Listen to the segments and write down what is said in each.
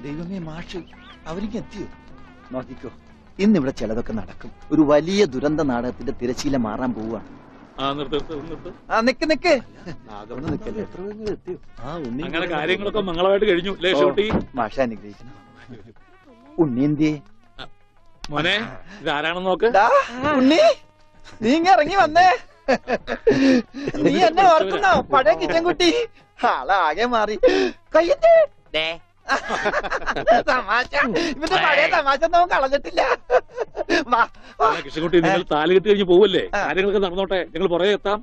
ദൈവമേ മാഷ് അവർക്ക് എത്തിയോ? നോക്കിക്കോ, ഇന്നിവിടെ ചിലതൊക്കെ നടക്കും. ഒരു വലിയ ദുരന്ത നാടകത്തിന്റെ തിരശീല മാറാൻ പോവുകയാണ്. അങ്ങനെ കാര്യങ്ങളൊക്കെ മംഗളമായിട്ട് കഴിഞ്ഞു. മാഷ അനുഗ്രഹിക്കണം. ഉണ്ണി എന്തിയെ മോനെ? ഇതാരാണെന്ന് നോക്ക്. ഉണ്ണി, നീ ഇറങ്ങി വന്നേ. നീ എന്നെ ഓർക്കുന്നോ? പഴയ കിച്ചൻകുട്ടി ആളാകെ മാറി. കയ്യേ തമാശ, ഇവന്റെ പഴയ തമാശ നമുക്ക് കളഞ്ഞിട്ടില്ല. കൃഷ്ണൻകുട്ടി, നിങ്ങൾ താലി കെട്ടി കഴിഞ്ഞ് പോവല്ലേ? കാര്യങ്ങളൊക്കെ നടന്നോട്ടെ, ഞങ്ങൾ പുറകെ എത്താം.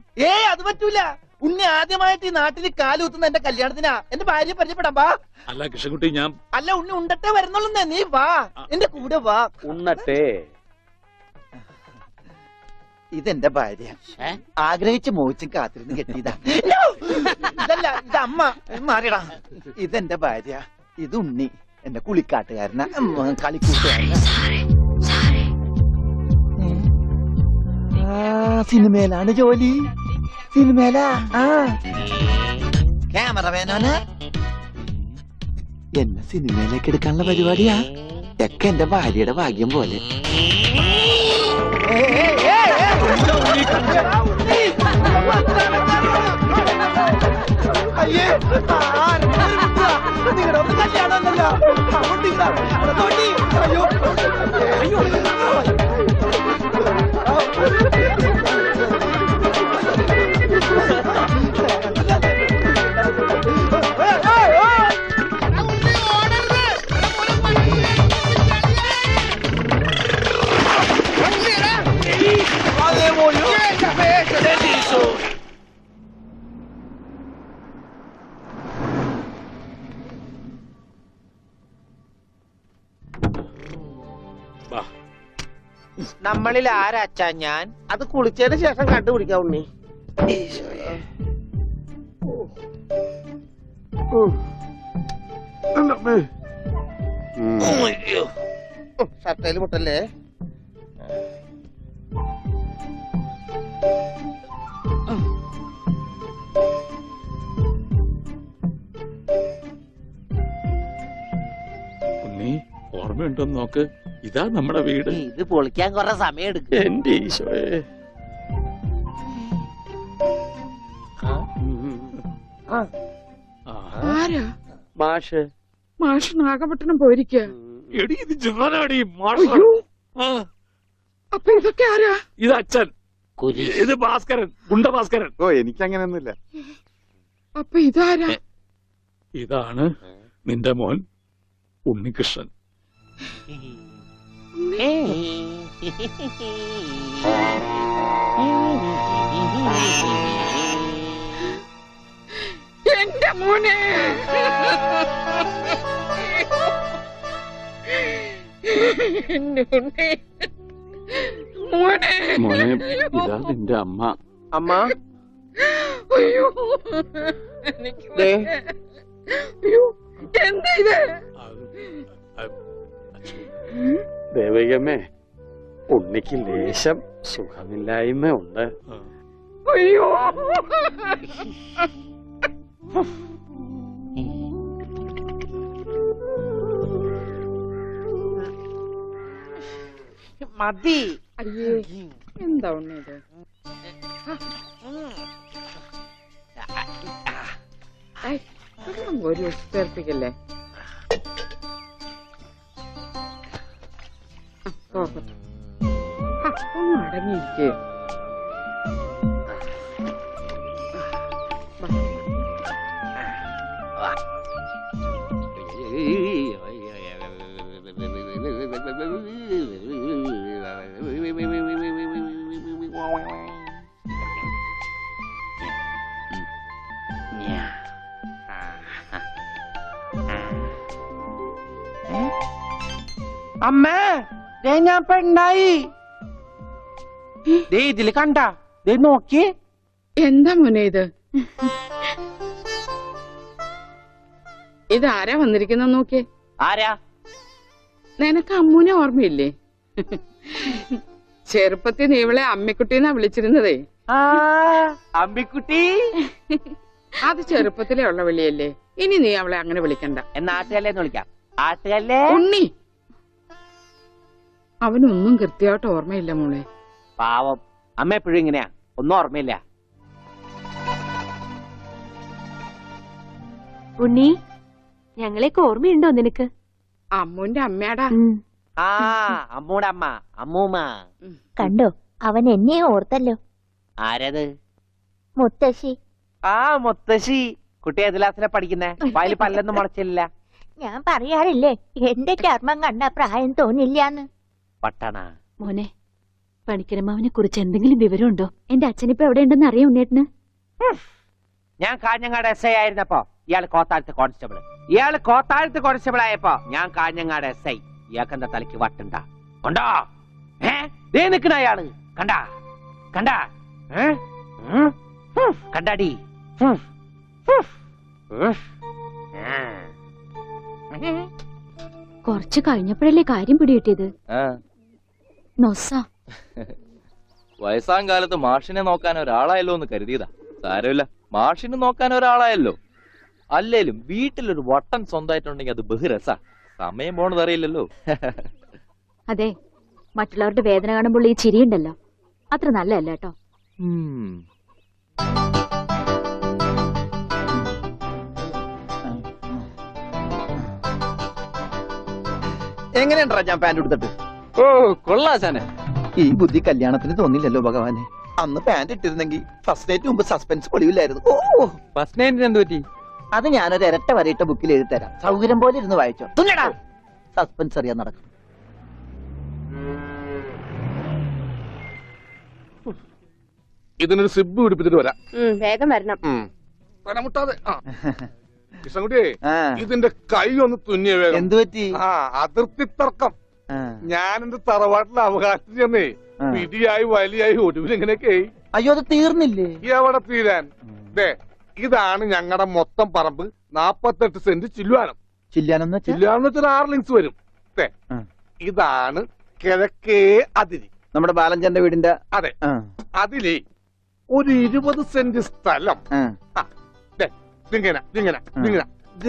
അത് പറ്റൂല. ഉണ്ണി ആദ്യമായിട്ട് ഈ നാട്ടിൽ കാലുകുത്തുന്ന എന്റെ കല്യാണത്തിനാ. എന്റെ ഭാര്യ പരിചയപ്പെടാം. വാ. അല്ല കൃഷ്ണൻകുട്ടി, ഞാൻ അല്ല ഉണ്ണി ഉണ്ടട്ടെ വരുന്നുള്ളൂ. നീ വാ, എന്റെ കൂടെ വാ. ഉണ്ണട്ടെ. ഇതെന്റെ ഭാര്യ. ആഗ്രഹിച്ച് മോഹിച്ചും കാത്തിരുന്ന് കെട്ടിയതാ. ഇതല്ല, ഇത് അമ്മ. മാറിയടാ. ഇതെന്റെ ഭാര്യ. ഇത് ഉണ്ണി, എന്റെ കുളിക്കാട്ടുകാരനാ, കളിക്കൂട്ടുകാരനാ. സിനിമയിലാണ് ജോലി. സിനിമയിലാ. ക്യാമറമാനാണ്. എന്നെ സിനിമയിലേക്ക് എടുക്കാനുള്ള പരിപാടിയാ. ഒക്കെ എന്റെ ഭാര്യയുടെ ഭാഗ്യം പോലെ. അയ്യേ, നിങ്ങളുടെ ഒന്ന് കല്യാണമല്ലോ. അയ്യോ നമ്മളിൽ ആരാച്ചാ ഞാൻ? അത് കുളിച്ചതിന് ശേഷം കണ്ടുപിടിക്കാം ഉണ്ണി. ഷർട്ടയിൽ മുട്ടല്ലേ? ഉണ്ണി, ഓർമ്മയുണ്ടോന്ന് നോക്ക്. ഇതാ നമ്മുടെ വീട്. ഇത് പൊളിക്കാൻ കുറെ സമയം എടുക്കും. എന്റെ ഈശോയെ. ആരാ? മാഷ്. മാഷ് നാഗപട്ടണം പോയിരിക്ക. എടി, ഇത് ജാനാടി. അപ്പൊ ഇതൊക്കെ ആരാ? ഇത് അച്ഛൻ. ഇത് ഭാസ്കരൻ, ഗുണ്ട ഭാസ്കരൻ. ഓ, എനിക്കങ്ങനെയൊന്നുമില്ല. അപ്പൊ ഇതാരാ? ഇതാണ് നിന്റെ മോൻ ഉണ്ണികൃഷ്ണൻ. എന്റെ മോനെ. മോനെ, മോനെ, ഇതാ നിന്റെ അമ്മ. അമ്മ. അയ്യോ, അയ്യോ, എന്താ ഇത്? ദേവികമ്മേ, ഉണ്ണിക്ക് ലേശം സുഖമില്ലായ്മ ഉണ്ട്. അയ്യോ, മതി. അയ്യേ, എന്താ ഉണ്ണത്? ഒരു ഉപ്പേർപ്പിക്കല്ലേ? ഒന്ന് അടങ്ങിയിരിക്കേ. അമ്മേ, ഞാൻ പെണ്ണായി. ഇതില് കണ്ട നോക്കി. എന്താ മോനെ ഇത്? ഇതാരാ വന്നിരിക്കുന്ന നോക്കിയേ. ആരാ? നിനക്ക് അമ്മൂനെ ഓർമ്മയില്ലേ? ചെറുപ്പത്തിൽ നീ ഇവളെ അമ്മിക്കുട്ടിന്നാ വിളിച്ചിരുന്നതേ. അമ്മിക്കുട്ടി. അത് ചെറുപ്പത്തിലേ ഉള്ള വിളിയല്ലേ. ഇനി നീ അവളെ അങ്ങനെ വിളിക്കണ്ട. നാട്ടുകാരേന്ന് വിളിക്കാം. ആട്ടുകല്ലേ ഉണ്ണി അവനൊന്നും കൃത്യമായിട്ട് ഓർമ്മയില്ല മോളെ. പാവം അമ്മ എപ്പോഴും ഇങ്ങനെയാ, ഒന്നും ഓർമ്മയില്ല. ഉണ്ണി, ഞങ്ങളെയൊക്കെ ഓർമ്മയുണ്ടോ നിനക്ക്? അമ്മുന്റെ അമ്മയാടാ. ആ അമ്മൂടെ അമ്മ, അമ്മൂമ്മ. കണ്ടോ, അവൻ എന്നെ ഓർത്തല്ലോ. ആരത്? മുത്തശ്ശി. ആ മുത്തശ്ശി. കുട്ടി ഏത് ക്ലാസ്സിലാ പഠിക്കുന്നേ? വായിൽ പല്ലൊന്നും മുളച്ചില്ല. ഞാൻ പറയാറില്ലേ, എന്റെ ചർമ്മം കണ്ട പ്രായം തോന്നില്ലാന്ന്. പട്ടണ മോനെ, പണിക്കരമാവിനെ കുറിച്ച് എന്തെങ്കിലും വിവരമുണ്ടോ? എന്റെ അച്ഛനിപ്പോ എവിടെ ഉണ്ടെന്ന് അറിയാം ഉണ്ണേട്ടന്? ഞാൻ കാഞ്ഞങ്ങാട് SI ആയിരുന്നപ്പോ ഇയാള് കോത്താഴത്ത് കോൺസ്റ്റബിൾ. ഇയാള് കോത്താഴത്ത് കോൺസ്റ്റബിൾ ആയപ്പോ ഞാൻ കാഞ്ഞങ്ങാട് SI. ഇയാൾക്ക് എന്താ തലയ്ക്ക് വട്ടുണ്ടാ? ഉണ്ടോ? ദേ നിക്കണ അയാള്. കണ്ടാ കണ്ടാ? കണ്ടാടി? കുറച്ച് കഴിഞ്ഞപ്പോഴല്ലേ കാര്യം പിടികിട്ടിയത്. നൊസ വയസ്സാം കാലത്ത് മാഷിനെ നോക്കാൻ ഒരാളായല്ലോ എന്ന് കരുതിയതാ. സാരമില്ല, മാഷിനെ നോക്കാൻ ഒരാളായല്ലോ. അല്ലേലും വീട്ടിലൊരു വട്ടൻ സ്വന്തമായിട്ടുണ്ടെങ്കിൽ അത് ബഹുരസാ. സമയം പോണത് അറിയില്ലല്ലോ. അതെ, മറ്റുള്ളവരുടെ വേദന കാണുമ്പോൾ ഈ ചിരിയുണ്ടല്ലോ, അത്ര നല്ലതല്ല കേട്ടോ. എങ്ങനെയുണ്ടാ ഞാൻ പാന്റ് എടുത്തിട്ട്? ഓ കൊള്ളാശാനെ. ഈ ബുദ്ധി കല്യാണത്തിന് തോന്നില്ലല്ലോ ഭഗവാനെ. അന്ന് പാന്റ് ഇട്ടിരുന്നെങ്കിൽ ഫസ്റ്റ് നൈറ്റ് മുമ്പ് സസ്പെൻസ് പൊളിവില്ലായിരുന്നു. ഓ ഫസ്റ്റ് നൈറ്റിന് എന്ത് പറ്റി? അത് ഞാനൊരു ഇരട്ട വരയിട്ട ബുക്കിൽ എഴുതി തരാം. സൗകര്യം പോലെ ഇരുന്ന് വായിച്ചോ. തുന്നടാ, സസ്പെൻസ് അറിയാൻ നടക്കും. ഇതിനൊരു സിബ് പിടിപ്പിച്ചിട്ട് വരാം. വേഗം വരണം. തലമുട്ടാതെ. കൃഷ്ണൻകുട്ടിയെ, ആ, ഇതിന്റെ കൈ ഒന്ന് തുന്നിയ വേഗം. എന്ത് പറ്റി? ആ അതിർത്തി തർക്കം. ആ, ഞാൻ എന്റെ തറവാട്ടിലെ അവകാശം ചെന്നേ ആ. പിടിയായി വലിയായി ഒടുവിൽ ഇങ്ങനെയൊക്കെ അയ്യോ അത് തീർന്നില്ലേ? എവിടെ തീരാൻ. ദേ ഇതാണ് ഞങ്ങളുടെ മൊത്തം പറമ്പ്. 48 സെന്റ് ചില്ലുവാനം. ചില്ലാനെന്ന് വെച്ചാ ചില്ലുവാനം വെച്ചാൽ 6 ലിങ്സ് വരും. ദേ ആ. ഇതാണ് കിഴക്കേ അതിരി. നമ്മുടെ ബാലഞ്ചന്റെ വീടിന്റെ. അതെ, ആ, അതിലേ ഒരു 20 സെന്റ് സ്ഥലം. ആ, ഇങ്ങനെ ഇങ്ങനെ ഇങ്ങനെ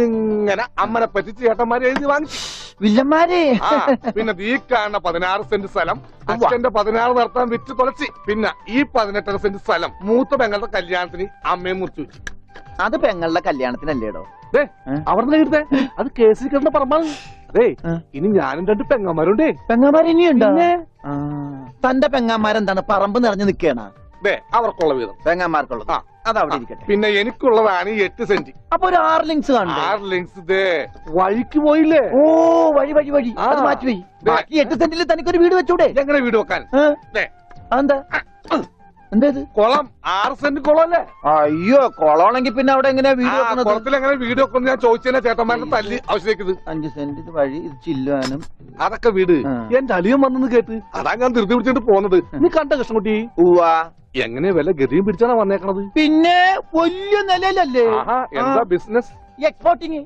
ഇങ്ങനെ അമ്മനെ പറ്റി ചേട്ടന്മാരെ എഴുതി വാങ്ങിച്ചു. വില്ലന്മാരെ. ആ, പിന്നെ ഈ കാണുന്ന 16 സെന്റ് സ്ഥലം അച്ഛന്റെ 16 നടത്താൻ വിറ്റ് തുളച്ചി. പിന്നെ ഈ 18 സെന്റ് സ്ഥലം മൂത്ത പെങ്ങളുടെ കല്യാണത്തിന് അമ്മയെ മുറിച്ചു വെച്ചു. അത് പെങ്ങളുടെ കല്യാണത്തിനല്ലേടോ? അവിടെ കിട്ടേ അത് കേസിൽ കിടന്ന പറമ്പാണ്. അതെ, ആ. ഇനി ഞാനും 2 പെങ്ങന്മാരുണ്ടേ. പെങ്ങാമാർ ഇനിയുണ്ടോ? തന്റെ പെങ്ങാമാരെന്താണ് പറമ്പ് നിറഞ്ഞു നിൽക്കണ? ദേ അവർക്കുള്ള വീതം പെങ്ങാമാർക്കുള്ളത്. ആ. അത് അവിടെ ഇരിക്കട്ടെ. പിന്നെ എനിക്കുള്ളതാണ് ഈ 8 സെന്റ്. അപ്പൊ ഒരു 6 ലിങ്സ് കാണണ്ടേ? 6 ലിങ്സ് ദേ വഴിക്ക് പോയില്ലേ. ഓ വഴി വഴി വഴി. ആ. അത് മാറ്റിപ്പോയി. ബാക്കി 8 സെന്റിൽ തനിക്കൊരു വീട് വെച്ചൂടെ? എങ്ങനെ വീട് വെക്കാൻ? ദേ, അതെന്താ? എന്താ ഇത്? കുളം 6 സെന്റ് കുളം അല്ലേ? അയ്യോ കൊളമാണെങ്കിൽ പിന്നെ അവിടെ എങ്ങനെയാ വീട് വെക്കുന്നത്? കുളത്തിൽ എങ്ങനെ വീട് വെക്കുന്നു ഞാൻ ചോദിച്ചതിനെ ചേട്ടന്മാരുടെ തല്ലി ആവശ്യത്തേക്ക്. 5 സെന്റ് ഇത് വഴി, ഇത് ചില്ലുവാനും. അതൊക്കെ വീട് ആ. എന്റെ അളിയൻ വന്നെന്ന് കേട്ട് അതാ ഞാൻ ധൃതി പിടിച്ചിട്ട് പോകുന്നത്. നീ കണ്ട കൃഷ്ണൻകുട്ടി ഉവ്വാ. എങ്ങനെ വല്ല ഗതിയും പിടിച്ചാണ് വന്നേക്കണത്? പിന്നെ വലിയ നിലയിലല്ലേ? ആഹാ, എന്താ ബിസിനസ്? എക്സ്പോർട്ടിങ്.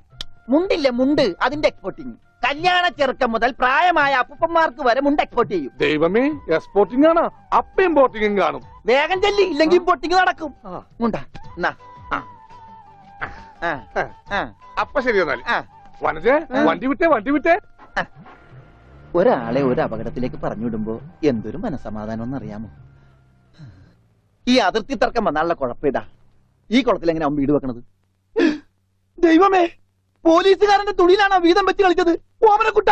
മുണ്ടില്ലേ മുണ്ട്, അതിന്റെ എക്സ്പോർട്ടിങ്. കല്യാണ ചെറുക്കം മുതൽ പ്രായമായ അപ്പൂപ്പന്മാർക്ക് വരെ മുണ്ട് എക്സ്പോർട്ട് ചെയ്യും. ദൈവമേ, എക്സ്പോർട്ടിംഗ് ആണ്. അപ്പ ഇമ്പോർട്ടിംഗും കാണും. വേഗം ചെല്ലി, ഇല്ലെങ്കിൽ ഇമ്പോർട്ടിങ് നടക്കും. ആ. മുണ്ടാ. എന്നാ. ആ. ആ. അപ്പ ശരി എന്നാൽ ആ. വനജേ, വണ്ടി വിട്ടേ. ഒരാളെ ഒരു അപകടത്തിലേക്ക് പറഞ്ഞുവിടുമ്പോ എന്തൊരു മനസമാധാനം എന്നറിയാമോ? ഈ അതിർത്തി തർക്കം വന്നാലുള്ള കുഴപ്പമിതാ. ഈ കുളത്തിൽ എങ്ങനെ അവൻ വീട് വെക്കണത്? ദൈവമേ, പോലീസുകാരന്റെ തുണിയിലാണ് വീതം വെച്ച് കളിച്ചത്. ഓമനക്കുട്ട.